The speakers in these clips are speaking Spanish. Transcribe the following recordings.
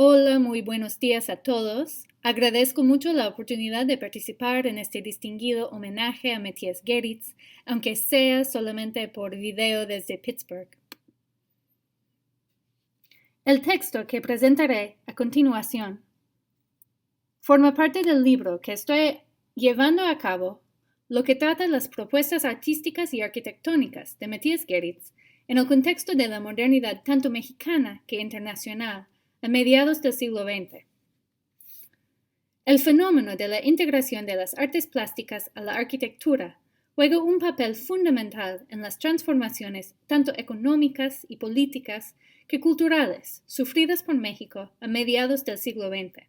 Hola, muy buenos días a todos. Agradezco mucho la oportunidad de participar en este distinguido homenaje a Matthias Geritz, aunque sea solamente por video desde Pittsburgh. El texto que presentaré a continuación forma parte del libro que estoy llevando a cabo, lo que trata las propuestas artísticas y arquitectónicas de Matthias Geritz en el contexto de la modernidad tanto mexicana que internacional a mediados del siglo XX. El fenómeno de la integración de las artes plásticas a la arquitectura juega un papel fundamental en las transformaciones tanto económicas y políticas que culturales sufridas por México a mediados del siglo XX.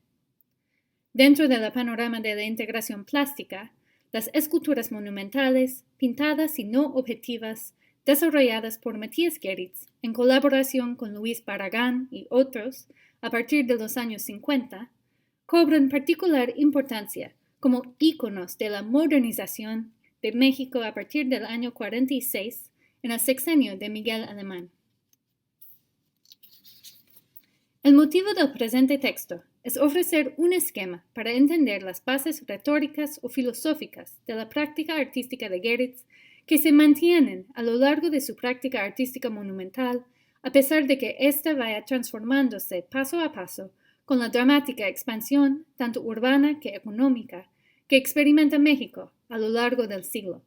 Dentro del panorama de la integración plástica, las esculturas monumentales, pintadas y no objetivas, desarrolladas por Matthias Geritz en colaboración con Luis Barragán y otros a partir de los años 50, cobran particular importancia como íconos de la modernización de México a partir del año 46 en el sexenio de Miguel Alemán. El motivo del presente texto es ofrecer un esquema para entender las bases retóricas o filosóficas de la práctica artística de Geritz que se mantienen a lo largo de su práctica artística monumental, a pesar de que ésta vaya transformándose paso a paso con la dramática expansión, tanto urbana que económica, que experimenta México a lo largo del siglo.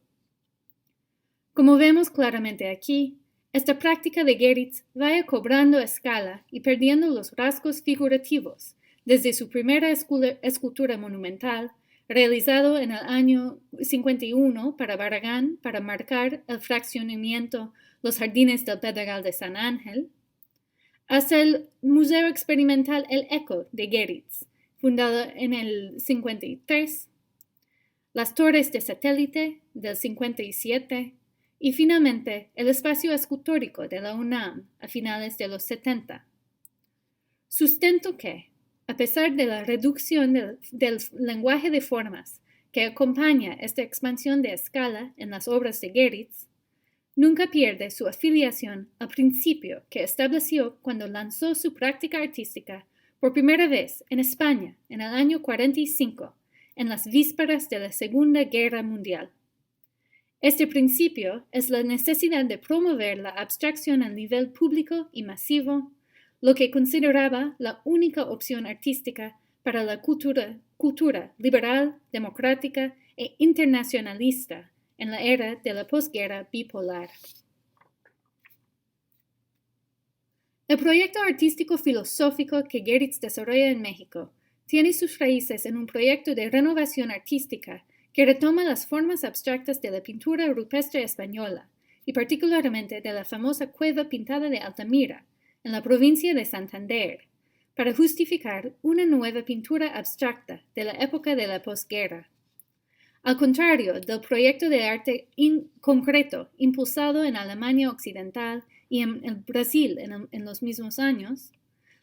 Como vemos claramente aquí, esta práctica de Geritz va cobrando escala y perdiendo los rasgos figurativos desde su primera escultura monumental, realizado en el año 51 para Barragán para marcar el fraccionamiento Los Jardines del Pedregal de San Ángel, hasta el Museo Experimental El Eco de Geritz, fundado en el 53, las Torres de Satélite del 57 y finalmente el espacio escultórico de la UNAM a finales de los 70. Sustento que, a pesar de la reducción del lenguaje de formas que acompaña esta expansión de escala en las obras de Geritz, nunca pierde su afiliación al principio que estableció cuando lanzó su práctica artística por primera vez en España en el año 45, en las vísperas de la Segunda Guerra Mundial. Este principio es la necesidad de promover la abstracción a nivel público y masivo, lo que consideraba la única opción artística para la cultura liberal, democrática e internacionalista en la era de la posguerra bipolar. El proyecto artístico-filosófico que Geritz desarrolla en México tiene sus raíces en un proyecto de renovación artística que retoma las formas abstractas de la pintura rupestre española y particularmente de la famosa cueva pintada de Altamira, en la provincia de Santander, para justificar una nueva pintura abstracta de la época de la posguerra. Al contrario del proyecto de arte concreto impulsado en Alemania Occidental y en el Brasil en los mismos años,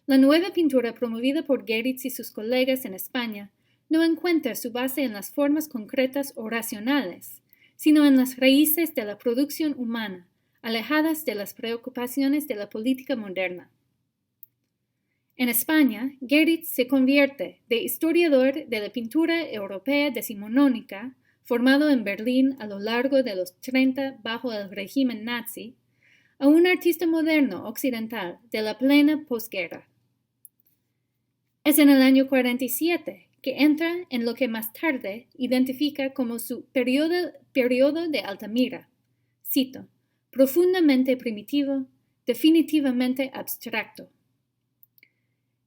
la nueva pintura promovida por Geritz y sus colegas en España no encuentra su base en las formas concretas o racionales, sino en las raíces de la producción humana, alejadas de las preocupaciones de la política moderna. En España, Geritz se convierte de historiador de la pintura europea decimonónica, formado en Berlín a lo largo de los 30 bajo el régimen nazi, a un artista moderno occidental de la plena posguerra. Es en el año 47 que entra en lo que más tarde identifica como su periodo de Altamira. Cito, profundamente primitivo, definitivamente abstracto.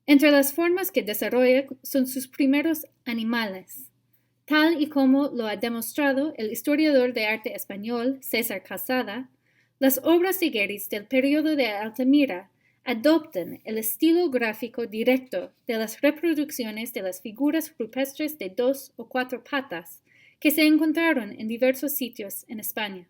Entre las formas que desarrolla son sus primeros animales, tal y como lo ha demostrado el historiador de arte español César Calzada. Las obras de Geritz del periodo de Altamira adoptan el estilo gráfico directo de las reproducciones de las figuras rupestres de 2 o 4 patas que se encontraron en diversos sitios en España.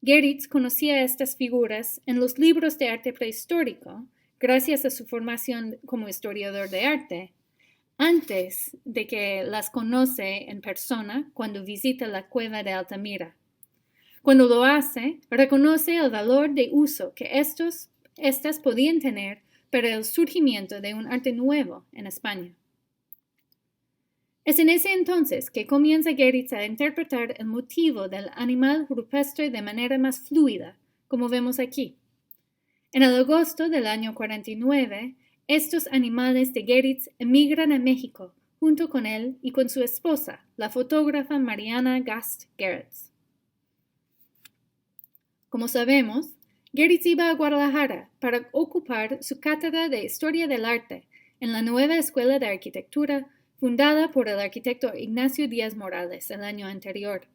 Geritz conocía estas figuras en los libros de arte prehistórico, gracias a su formación como historiador de arte, antes de que las conoce en persona cuando visita la cueva de Altamira. Cuando lo hace, reconoce el valor de uso que estas podían tener para el surgimiento de un arte nuevo en España. Es en ese entonces que comienza Geritz a interpretar el motivo del animal rupestre de manera más fluida, como vemos aquí. En el agosto del año 49, estos animales de Geritz emigran a México, junto con él y con su esposa, la fotógrafa Mariana Gast Geritz. Como sabemos, Geritz iba a Guadalajara para ocupar su cátedra de Historia del Arte en la nueva Escuela de Arquitectura fundada por el arquitecto Ignacio Díaz Morales el año anterior.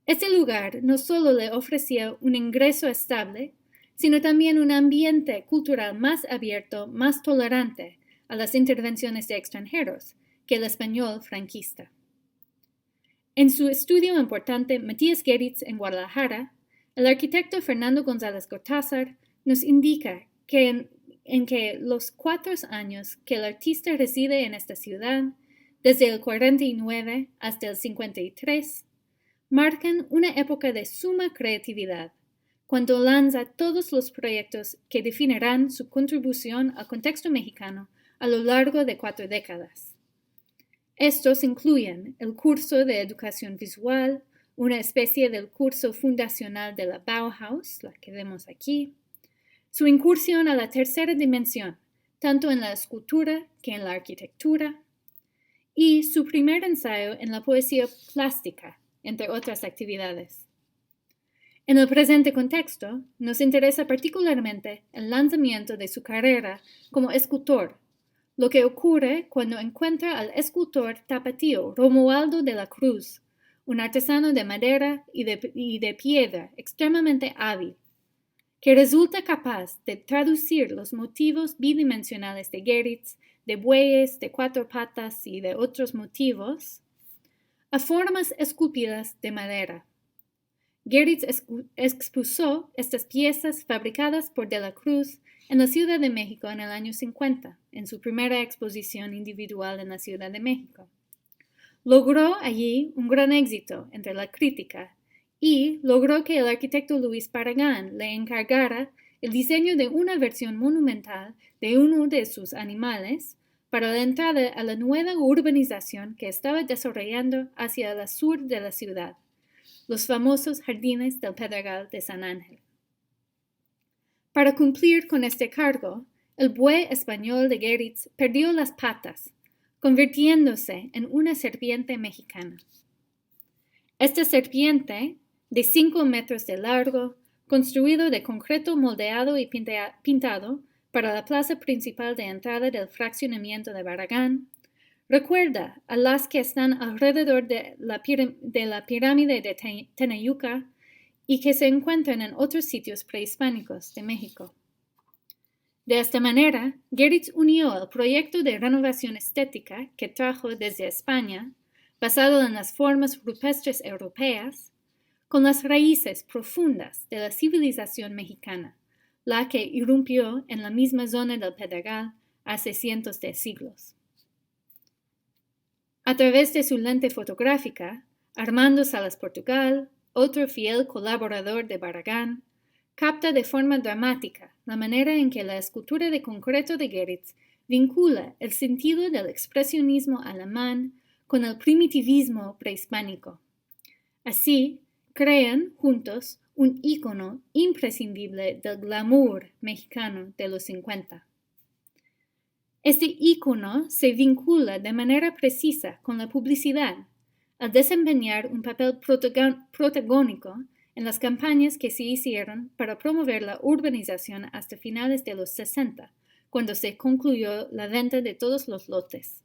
Este lugar no solo le ofrecía un ingreso estable, sino también un ambiente cultural más abierto, más tolerante a las intervenciones de extranjeros que el español franquista. En su estudio importante Matías Geritz en Guadalajara, el arquitecto Fernando González Cortázar nos indica que en que los 4 años que el artista reside en esta ciudad, desde el 49 hasta el 53, marcan una época de suma creatividad, cuando lanza todos los proyectos que definirán su contribución al contexto mexicano a lo largo de 4 décadas. Estos incluyen el curso de educación visual, una especie del curso fundacional de la Bauhaus, la que vemos aquí, su incursión a la tercera dimensión, tanto en la escultura que en la arquitectura, y su primer ensayo en la poesía plástica, entre otras actividades. En el presente contexto, nos interesa particularmente el lanzamiento de su carrera como escultor, lo que ocurre cuando encuentra al escultor tapatío Romualdo de la Cruz, un artesano de madera y de piedra extremadamente hábil, que resulta capaz de traducir los motivos bidimensionales de Geritz, de bueyes, de 4 patas y de otros motivos, a formas esculpidas de madera. Geritz expuso estas piezas fabricadas por de la Cruz en la Ciudad de México en el año 50, en su primera exposición individual en la Ciudad de México. Logró allí un gran éxito entre la crítica y logró que el arquitecto Luis Barragán le encargara el diseño de una versión monumental de uno de sus animales para la entrada a la nueva urbanización que estaba desarrollando hacia el sur de la ciudad, los famosos jardines del Pedregal de San Ángel. Para cumplir con este cargo, el buey español de Geritz perdió las patas, convirtiéndose en una serpiente mexicana. Esta serpiente, de 5 metros de largo, construido de concreto moldeado y pintado para la plaza principal de entrada del fraccionamiento de Barragán, recuerda a las que están alrededor de la pirámide de Tenayuca y que se encuentran en otros sitios prehispánicos de México. De esta manera, Geritz unió el proyecto de renovación estética que trajo desde España, basado en las formas rupestres europeas, con las raíces profundas de la civilización mexicana, la que irrumpió en la misma zona del Pedregal hace cientos de siglos. A través de su lente fotográfica, Armando Salas Portugal, otro fiel colaborador de Barragán, capta de forma dramática la manera en que la escultura de concreto de Geritz vincula el sentido del expresionismo alemán con el primitivismo prehispánico. Así, crean juntos un ícono imprescindible del glamour mexicano de los 50. Este ícono se vincula de manera precisa con la publicidad, al desempeñar un papel protagónico en las campañas que se hicieron para promover la urbanización hasta finales de los 60, cuando se concluyó la venta de todos los lotes.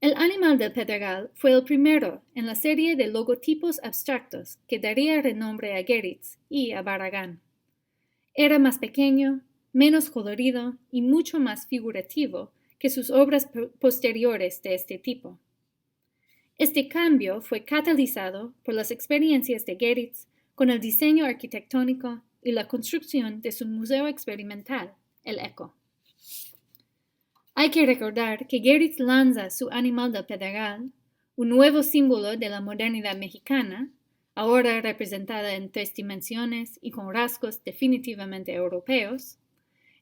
El animal del Pedregal fue el primero en la serie de logotipos abstractos que daría renombre a Geritz y a Barragán. Era más pequeño, menos colorido y mucho más figurativo que sus obras posteriores de este tipo. Este cambio fue catalizado por las experiencias de Geritz con el diseño arquitectónico y la construcción de su museo experimental, el ECO. Hay que recordar que Geritz lanza su animal del Pedregal, un nuevo símbolo de la modernidad mexicana, ahora representada en 3 dimensiones y con rasgos definitivamente europeos,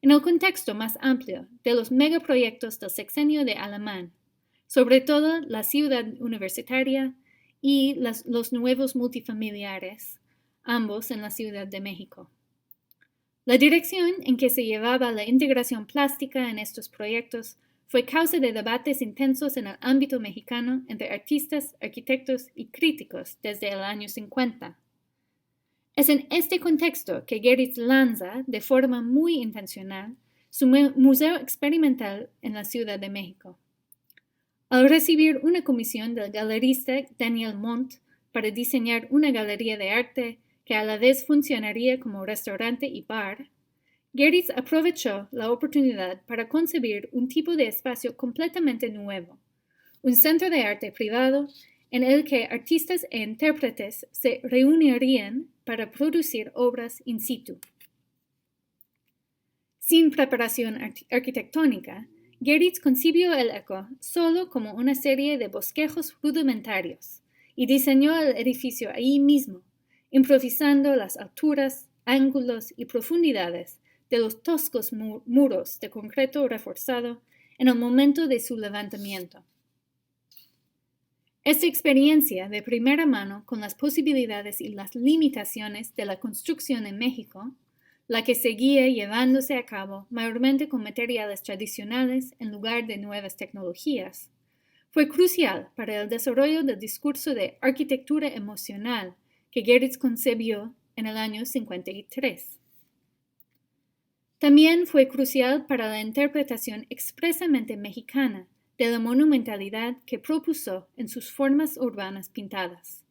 en el contexto más amplio de los megaproyectos del sexenio de Alemán, sobre todo la ciudad universitaria y los nuevos multifamiliares, ambos en la Ciudad de México. La dirección en que se llevaba la integración plástica en estos proyectos fue causa de debates intensos en el ámbito mexicano entre artistas, arquitectos y críticos desde el año 50. Es en este contexto que Geritz lanza, de forma muy intencional, su museo experimental en la Ciudad de México. Al recibir una comisión del galerista Daniel Montt para diseñar una galería de arte que a la vez funcionaría como restaurante y bar, Geritz aprovechó la oportunidad para concebir un tipo de espacio completamente nuevo, un centro de arte privado en el que artistas e intérpretes se reunirían para producir obras in situ. Sin preparación arquitectónica, Geritz concibió el ECO solo como una serie de bosquejos rudimentarios y diseñó el edificio ahí mismo, improvisando las alturas, ángulos y profundidades de los toscos muros de concreto reforzado en el momento de su levantamiento. Esta experiencia de primera mano con las posibilidades y las limitaciones de la construcción en México, la que seguía llevándose a cabo mayormente con materiales tradicionales en lugar de nuevas tecnologías, fue crucial para el desarrollo del discurso de arquitectura emocional que Geritz concebió en el año 53. También fue crucial para la interpretación expresamente mexicana de la monumentalidad que propuso en sus formas urbanas pintadas.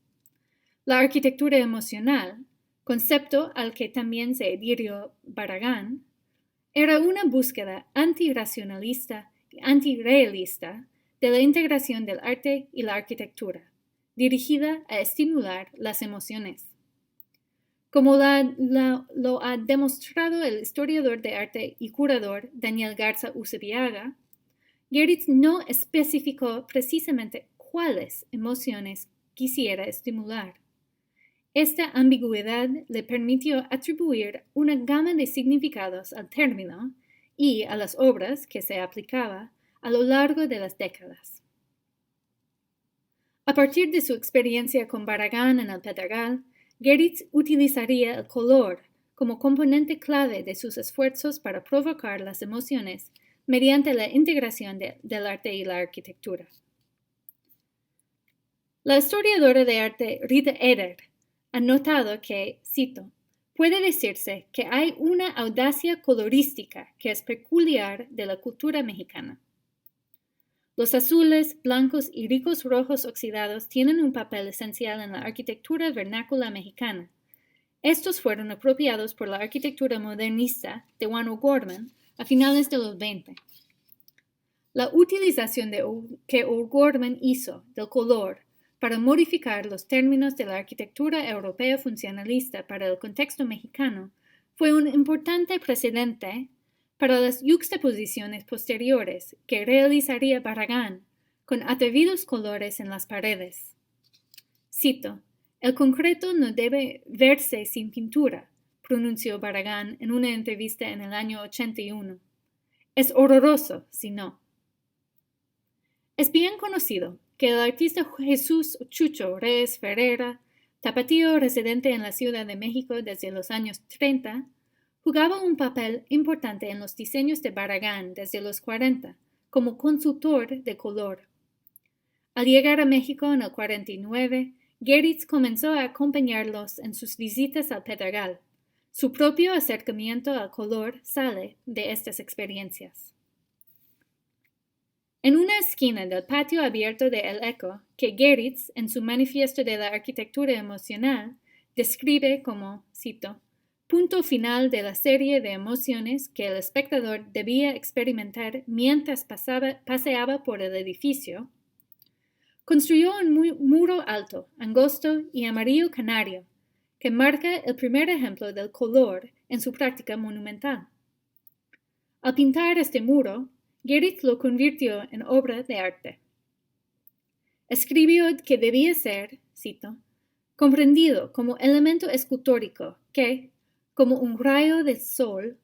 La arquitectura emocional, concepto al que también se adhirió Barragán, era una búsqueda antirracionalista y antirrealista de la integración del arte y la arquitectura, dirigida a estimular las emociones. Como lo ha demostrado el historiador de arte y curador Daniel Garza Ucebiaga, Geritz no especificó precisamente cuáles emociones quisiera estimular. Esta ambigüedad le permitió atribuir una gama de significados al término y a las obras que se aplicaba a lo largo de las décadas. A partir de su experiencia con Barragán en el Pedregal, Geritz utilizaría el color como componente clave de sus esfuerzos para provocar las emociones mediante la integración del arte y la arquitectura. La historiadora de arte Rita Eder ha notado que, cito, puede decirse que hay una audacia colorística que es peculiar de la cultura mexicana. Los azules, blancos y ricos rojos oxidados tienen un papel esencial en la arquitectura vernácula mexicana. Estos fueron apropiados por la arquitectura modernista de Juan O'Gorman a finales de los 20. La utilización que O'Gorman hizo del color para modificar los términos de la arquitectura europea funcionalista para el contexto mexicano fue un importante precedente para las yuxtaposiciones posteriores que realizaría Barragán con atrevidos colores en las paredes. Cito, «El concreto no debe verse sin pintura», pronunció Barragán en una entrevista en el año 81. «Es horroroso si no». Es bien conocido que el artista Jesús Chucho Reyes Ferreira, tapatío residente en la Ciudad de México desde los años 30, jugaba un papel importante en los diseños de Barragán desde los 40 como consultor de color. Al llegar a México en el 49, Geritz comenzó a acompañarlos en sus visitas al Pedregal. Su propio acercamiento al color sale de estas experiencias. En una esquina del patio abierto de El Eco, que Geritz, en su manifiesto de la arquitectura emocional, describe como, cito, punto final de la serie de emociones que el espectador debía experimentar mientras paseaba por el edificio, construyó un muro alto, angosto y amarillo canario, que marca el primer ejemplo del color en su práctica monumental. Al pintar este muro, Geritz lo convirtió en obra de arte. Escribió que debía ser, cito, comprendido como elemento escultórico que, como un rayo de sol,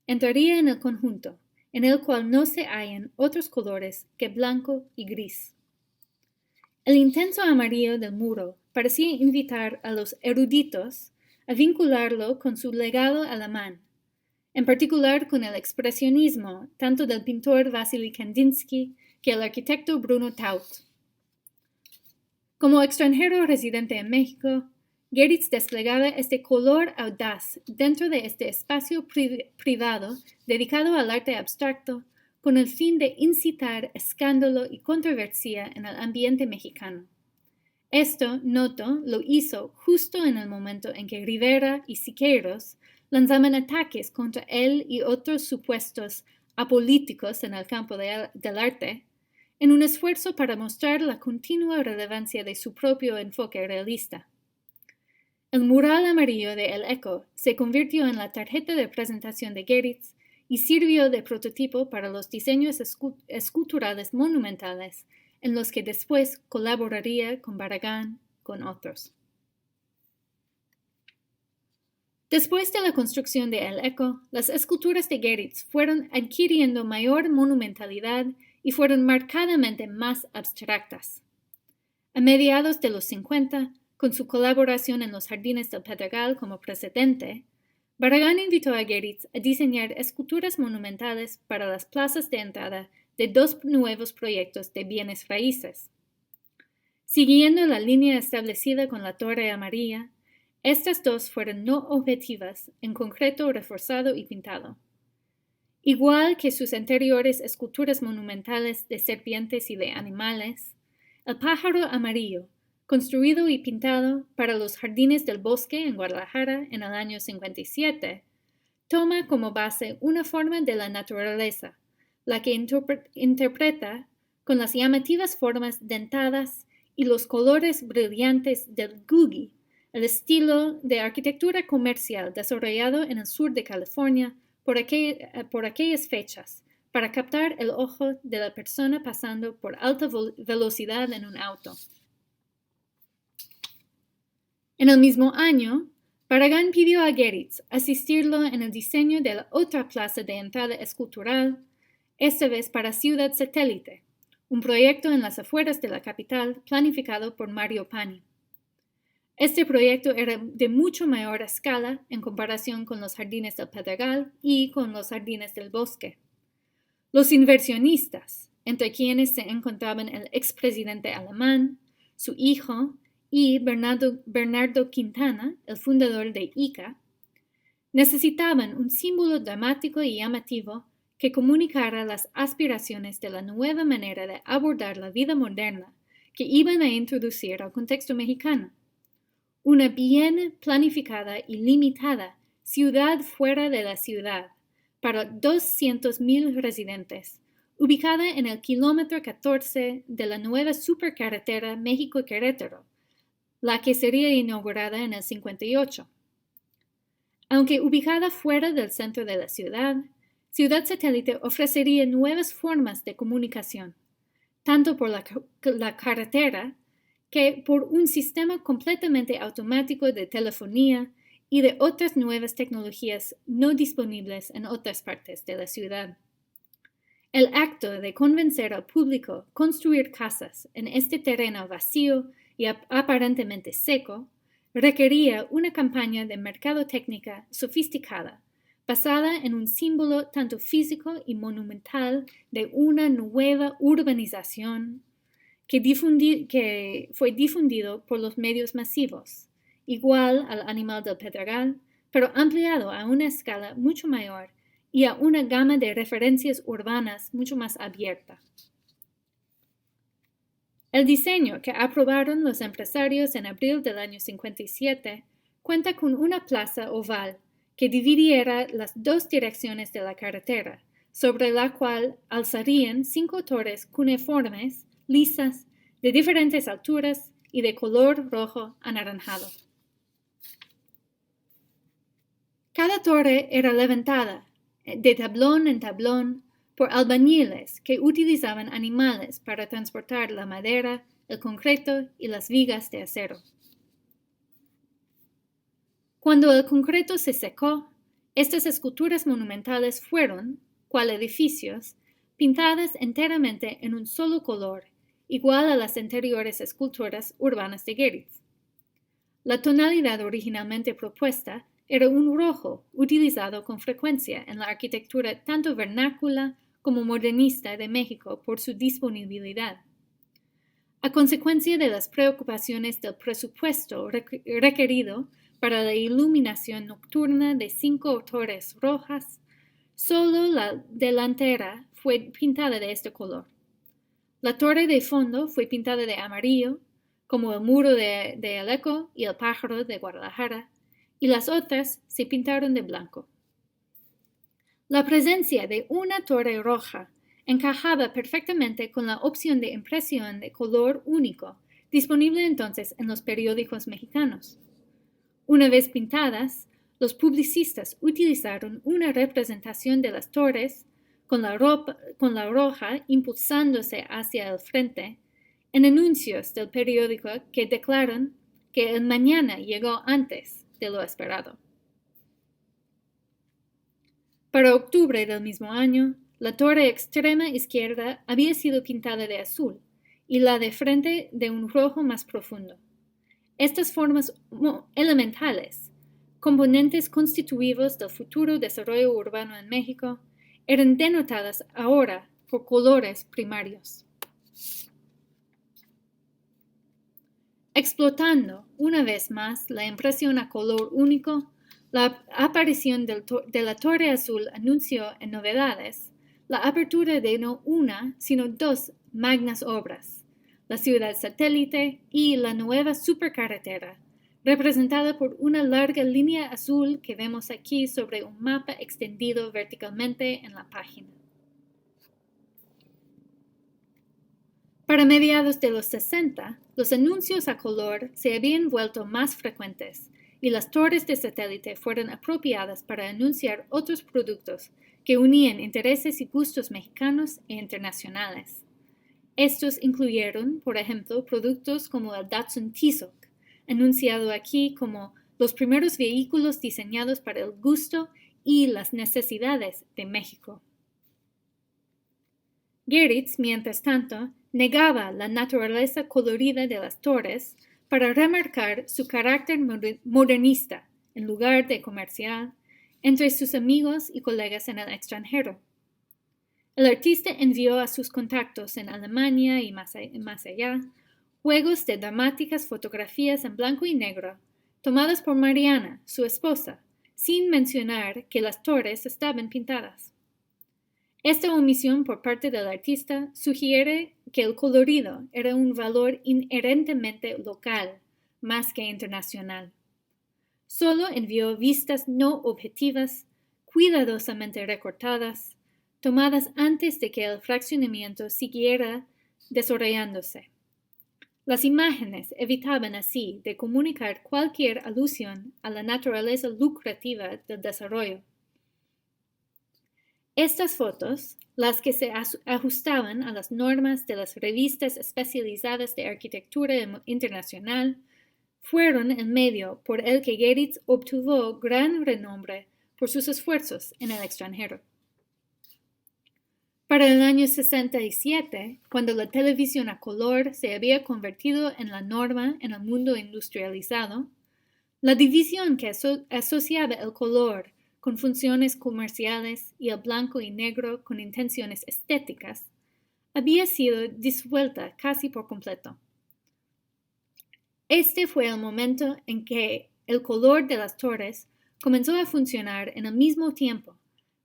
entraría en el conjunto, en el cual no se hallan otros colores que blanco y gris. El intenso amarillo del muro parecía invitar a los eruditos a vincularlo con su legado alemán, en particular con el expresionismo tanto del pintor Vasily Kandinsky que el arquitecto Bruno Taut. Como extranjero residente en México, Geritz desplegaba este color audaz dentro de este espacio privado dedicado al arte abstracto con el fin de incitar escándalo y controversia en el ambiente mexicano. Esto, noto, lo hizo justo en el momento en que Rivera y Siqueiros lanzaban ataques contra él y otros supuestos apolíticos en el campo del arte, en un esfuerzo para mostrar la continua relevancia de su propio enfoque realista. El mural amarillo de El Eco se convirtió en la tarjeta de presentación de Geritz y sirvió de prototipo para los diseños esculturales monumentales en los que después colaboraría con Barragán y con otros. Después de la construcción de El Eco, las esculturas de Geritz fueron adquiriendo mayor monumentalidad y fueron marcadamente más abstractas. A mediados de los 50, con su colaboración en los Jardines del Pedregal como precedente, Barragán invitó a Geritz a diseñar esculturas monumentales para las plazas de entrada de dos nuevos proyectos de bienes raíces. Siguiendo la línea establecida con la Torre Amarilla, estas dos fueron no objetivas, en concreto reforzado y pintado. Igual que sus anteriores esculturas monumentales de serpientes y de animales, el pájaro amarillo, construido y pintado para los Jardines del Bosque en Guadalajara en el año 57, toma como base una forma de la naturaleza, la que interpreta con las llamativas formas dentadas y los colores brillantes del Googie, el estilo de arquitectura comercial desarrollado en el sur de California por aquellas fechas, para captar el ojo de la persona pasando por alta velocidad en un auto. En el mismo año, Barragán pidió a Geritz asistirlo en el diseño de la otra plaza de entrada escultural, esta vez para Ciudad Satélite, un proyecto en las afueras de la capital planificado por Mario Pani. Este proyecto era de mucho mayor escala en comparación con los Jardines del Pedregal y con los Jardines del Bosque. Los inversionistas, entre quienes se encontraban el expresidente alemán, su hijo y Bernardo Quintana, el fundador de ICA, necesitaban un símbolo dramático y llamativo que comunicara las aspiraciones de la nueva manera de abordar la vida moderna que iban a introducir al contexto mexicano. Una bien planificada y limitada ciudad fuera de la ciudad para 200,000 residentes, ubicada en el kilómetro 14 de la nueva supercarretera México-Querétaro, la que sería inaugurada en el 58. Aunque ubicada fuera del centro de la ciudad, Ciudad Satélite ofrecería nuevas formas de comunicación, tanto por la carretera que por un sistema completamente automático de telefonía y de otras nuevas tecnologías no disponibles en otras partes de la ciudad. El acto de convencer al público a construir casas en este terreno vacío y aparentemente seco requería una campaña de mercadotecnia sofisticada, basada en un símbolo tanto físico y monumental de una nueva urbanización que fue difundido por los medios masivos, igual al Animal del Pedregal, pero ampliado a una escala mucho mayor y a una gama de referencias urbanas mucho más abierta. El diseño que aprobaron los empresarios en abril del año 57 cuenta con una plaza oval que dividiera las dos direcciones de la carretera, sobre la cual alzarían 5 torres cuneiformes, lisas, de diferentes alturas y de color rojo anaranjado. Cada torre era levantada de tablón en tablón por albañiles que utilizaban animales para transportar la madera, el concreto y las vigas de acero. Cuando el concreto se secó, Estas esculturas monumentales fueron, cual edificios, pintadas enteramente en un solo color, igual a las anteriores esculturas urbanas de Geritz. La tonalidad originalmente propuesta era un rojo utilizado con frecuencia en la arquitectura tanto vernácula como modernista de México por su disponibilidad. A consecuencia de las preocupaciones del presupuesto requerido para la iluminación nocturna de 5 torres rojas, solo la delantera fue pintada de este color. La torre de fondo fue pintada de amarillo, como el muro de El Eco y el pájaro de Guadalajara, y las otras se pintaron de blanco. La presencia de una torre roja encajaba perfectamente con la opción de impresión de color único disponible entonces en los periódicos mexicanos. Una vez pintadas, los publicistas utilizaron una representación de las torres con la roja impulsándose hacia el frente en anuncios del periódico que declaran que el mañana llegó antes de lo esperado. Para octubre del mismo año, la torre extrema izquierda había sido pintada de azul y la de frente de un rojo más profundo. Estas formas elementales, componentes constitutivos del futuro desarrollo urbano en México, eran denotadas ahora por colores primarios. Explotando una vez más la impresión a color único, la aparición de la Torre Azul anunció en novedades la apertura de no una, sino 2 magnas obras, la ciudad satélite y la nueva supercarretera, representada por una larga línea azul que vemos aquí sobre un mapa extendido verticalmente en la página. Para mediados de los 60, los anuncios a color se habían vuelto más frecuentes y las torres de satélite fueron apropiadas para anunciar otros productos que unían intereses y gustos mexicanos e internacionales. Estos incluyeron, por ejemplo, productos como el Datsun Tizoc, anunciado aquí como los primeros vehículos diseñados para el gusto y las necesidades de México. Geritz, mientras tanto, negaba la naturaleza colorida de las torres para remarcar su carácter modernista en lugar de comercial entre sus amigos y colegas en el extranjero. El artista envió a sus contactos en Alemania y más allá juegos de dramáticas fotografías en blanco y negro tomadas por Mariana, su esposa, sin mencionar que las torres estaban pintadas. Esta omisión por parte del artista sugiere que el colorido era un valor inherentemente local, más que internacional. Solo envió vistas no objetivas, cuidadosamente recortadas, tomadas antes de que el fraccionamiento siguiera desarrollándose. Las imágenes evitaban así de comunicar cualquier alusión a la naturaleza lucrativa del desarrollo. Estas fotos, las que se ajustaban a las normas de las revistas especializadas de arquitectura internacional, fueron el medio por el que Geritz obtuvo gran renombre por sus esfuerzos en el extranjero. Para el año 67, cuando la televisión a color se había convertido en la norma en el mundo industrializado, la división que asociaba el color con funciones comerciales y el blanco y negro con intenciones estéticas, había sido disuelta casi por completo. Este fue el momento en que el color de las torres comenzó a funcionar en el mismo tiempo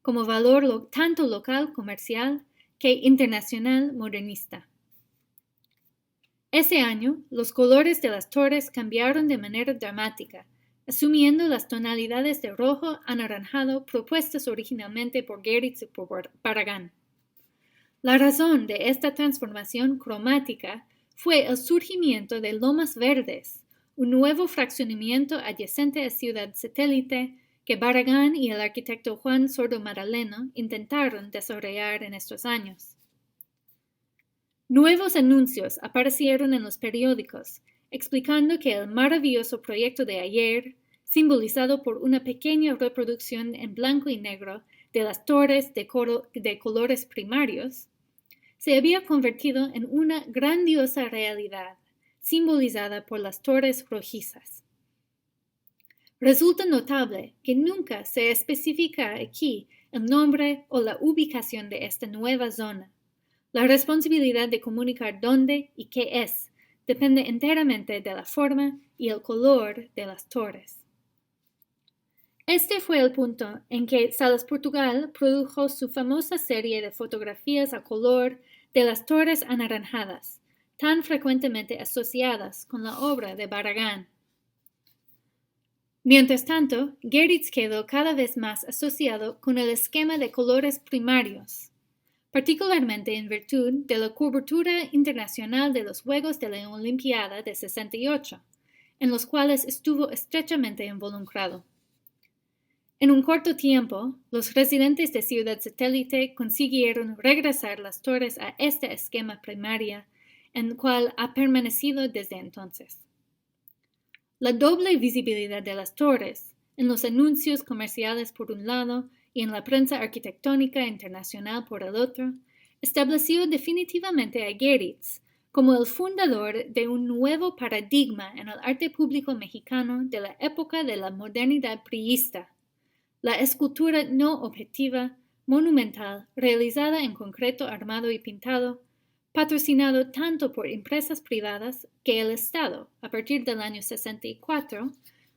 como valor tanto local comercial que internacional modernista. Ese año, los colores de las torres cambiaron de manera dramática, asumiendo las tonalidades de rojo anaranjado propuestas originalmente por Geritz y por Barragán. La razón de esta transformación cromática fue el surgimiento de Lomas Verdes, un nuevo fraccionamiento adyacente a Ciudad Satélite que Barragán y el arquitecto Juan Sordo Madaleno intentaron desarrollar en estos años. Nuevos anuncios aparecieron en los periódicos explicando que el maravilloso proyecto de ayer simbolizado por una pequeña reproducción en blanco y negro de las torres de colores primarios, se había convertido en una grandiosa realidad, simbolizada por las torres rojizas. Resulta notable que nunca se especifica aquí el nombre o la ubicación de esta nueva zona. La responsabilidad de comunicar dónde y qué es depende enteramente de la forma y el color de las torres. Este fue el punto en que Salas Portugal produjo su famosa serie de fotografías a color de las torres anaranjadas, tan frecuentemente asociadas con la obra de Barragán. Mientras tanto, Geritz quedó cada vez más asociado con el esquema de colores primarios, particularmente en virtud de la cobertura internacional de los Juegos de la Olimpiada de 68, en los cuales estuvo estrechamente involucrado. En un corto tiempo, los residentes de Ciudad Satélite consiguieron regresar las torres a este esquema primario, en el cual ha permanecido desde entonces. La doble visibilidad de las torres, en los anuncios comerciales por un lado y en la prensa arquitectónica internacional por el otro, estableció definitivamente a Geritz como el fundador de un nuevo paradigma en el arte público mexicano de la época de la modernidad priista, la escultura no objetiva, monumental, realizada en concreto armado y pintado, patrocinado tanto por empresas privadas que el Estado, a partir del año 64,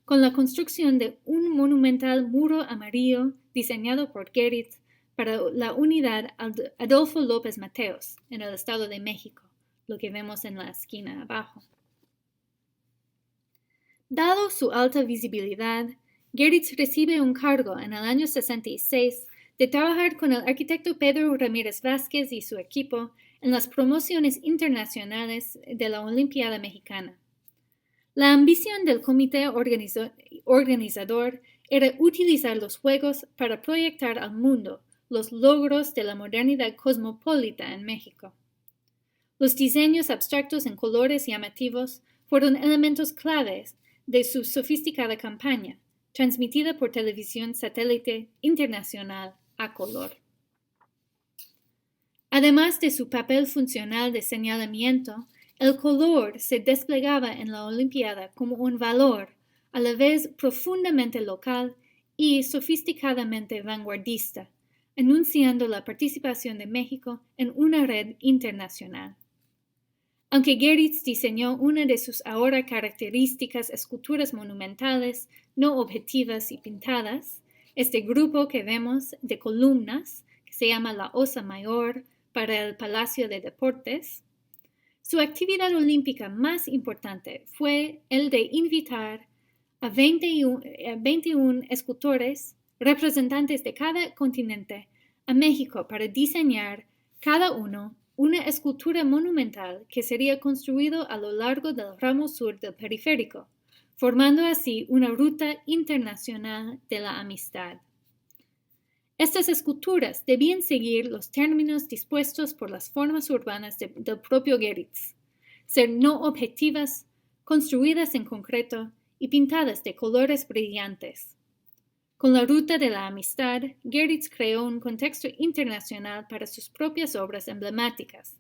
con la construcción de un monumental muro amarillo diseñado por Geritz para la unidad Adolfo López Mateos en el Estado de México, lo que vemos en la esquina abajo. Dado su alta visibilidad, Geritz recibe un cargo en el año 66 de trabajar con el arquitecto Pedro Ramírez Vázquez y su equipo en las promociones internacionales de la Olimpiada Mexicana. La ambición del comité organizador era utilizar los Juegos para proyectar al mundo los logros de la modernidad cosmopolita en México. Los diseños abstractos en colores llamativos fueron elementos claves de su sofisticada campaña, transmitida por televisión satélite internacional a color. Además de su papel funcional de señalamiento, el color se desplegaba en la Olimpiada como un valor, a la vez profundamente local y sofisticadamente vanguardista, anunciando la participación de México en una red internacional. Aunque Geritz diseñó una de sus ahora características esculturas monumentales, no objetivas y pintadas, este grupo que vemos de columnas, que se llama la Osa Mayor, para el Palacio de Deportes, su actividad olímpica más importante fue el de invitar a 21 escultores, representantes de cada continente, a México para diseñar cada uno una escultura monumental que sería construido a lo largo del ramo sur del periférico, formando así una ruta internacional de la amistad. Estas esculturas debían seguir los términos dispuestos por las formas urbanas del propio Geritz, ser no objetivas, construidas en concreto y pintadas de colores brillantes. Con la ruta de la amistad, Geritz creó un contexto internacional para sus propias obras emblemáticas,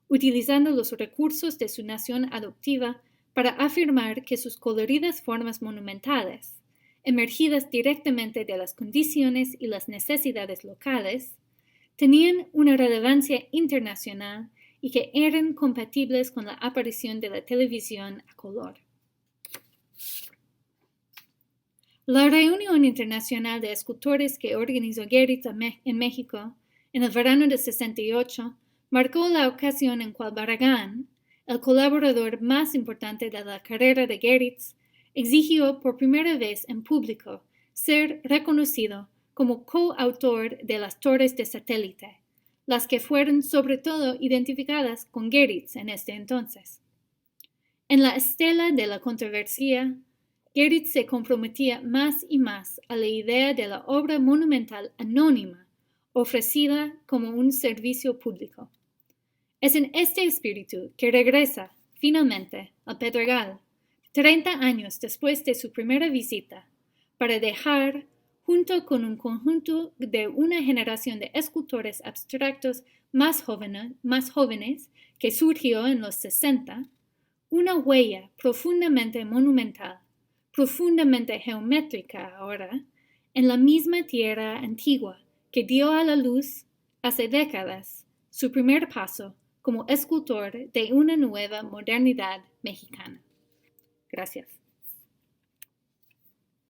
utilizando los recursos de su nación adoptiva para afirmar que sus coloridas formas monumentales, emergidas directamente de las condiciones y las necesidades locales, tenían una relevancia internacional y que eran compatibles con la aparición de la televisión a color. La reunión internacional de escultores que organizó Geritz en México en el verano de 68 marcó la ocasión en cual Barragán, el colaborador más importante de la carrera de Geritz, exigió por primera vez en público ser reconocido como coautor de las torres de satélite, las que fueron sobre todo identificadas con Geritz en este entonces. En la estela de la controversia, Geritz se comprometía más y más a la idea de la obra monumental anónima, ofrecida como un servicio público. Es en este espíritu que regresa, finalmente, al Pedregal, 30 años después de su primera visita, para dejar, junto con un conjunto de una generación de escultores abstractos más jóvenes que surgió en los 60, una huella profundamente monumental, profundamente geométrica ahora, en la misma tierra antigua que dio a la luz hace décadas su primer paso como escultor de una nueva modernidad mexicana. Gracias.